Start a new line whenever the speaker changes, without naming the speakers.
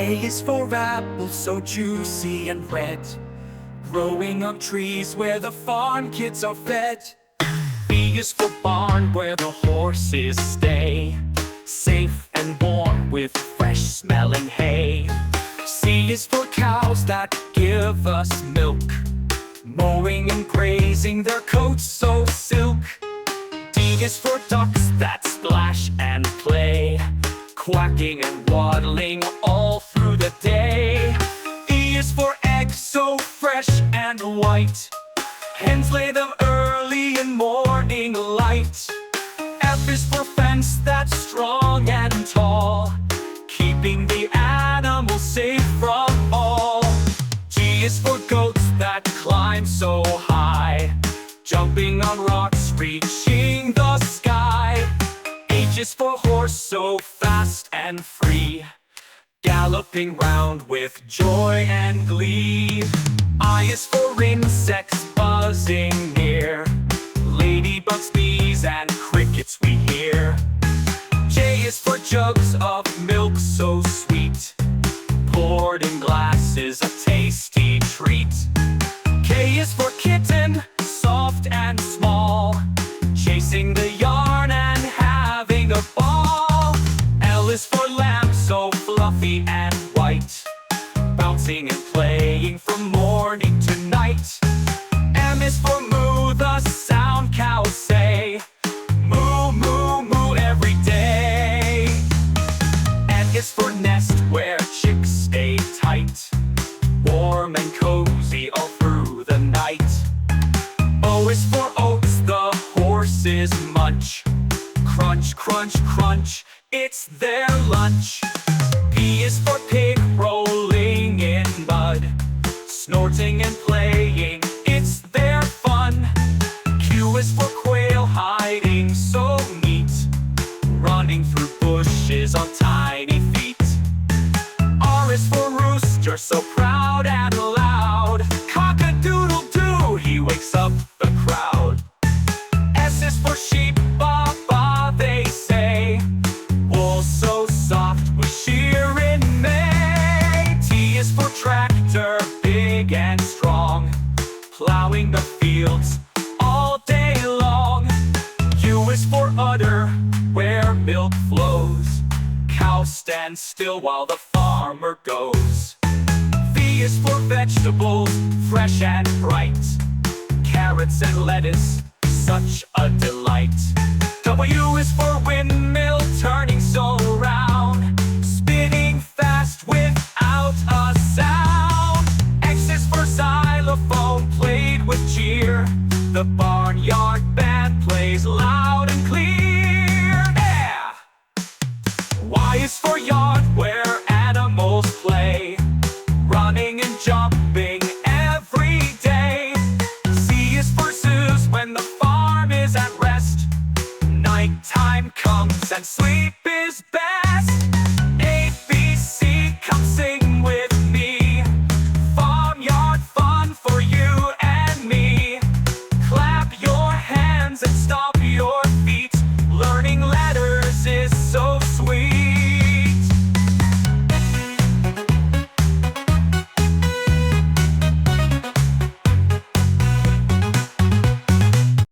A is for apple, so juicy and red, growing on trees where the farm kids are fed. B is for barn, where the horses stay, safe and warm with fresh smelling hay. C is for cows that give us milk, mowing and grazing their coats so silk. D is for ducks that splash and play, quacking and waddling all through the day. E is for eggs so fresh and white, hens lay them early in morning light. F is for fence that's strong and tall, keeping the animals safe from all. G is for goats that climb so high, jumping on rocks, reaching the sky. H is for horse so fast and free, galloping round with joy and glee. I is for insects buzzing near, ladybugs, bees, and crickets we hear. J is for jugs of milk so sweet, poured in glasses, a tasty treat. K is for kitten, soft and small, chasing the yarn and having a ball. L is for lamb so fluffy and white, bouncing and playing from morning to night. M is for moo, the sound cows say, moo, moo, moo every day. N is for nest where chicks stay tight, warm and cozy all through the night. O is for oats the horses munch, crunch, crunch, crunch, it's their lunch. P is for pig rolling in mud, snorting and playing, it's their fun. Q is for quail hiding so neat, running through bushes on tiny feet. R is for rooster so proud and loud, cock-a-doodle-doo, he wakes up the crowd. S is for sheep, ba ba they say, wool so soft we shear in May. T is for tractor, big and strong, plowing the fields all day long. U is for udder, where milk flows, cows stand still while the farmer goes. V is for vegetables, fresh and bright, carrots and lettuce, such a delight. W is for windmill turning so round, spinning fast without a sound. X is for xylophone played with cheer, the barnyard band plays loud and clear. Yeah! Y is for yard where animals play, running and jumping every day. Z is for zoos when the farm is at rest, nighttime comes and sleep is best. A, B, C, come sing with me, farmyard fun for you and me. Clap your hands and stomp your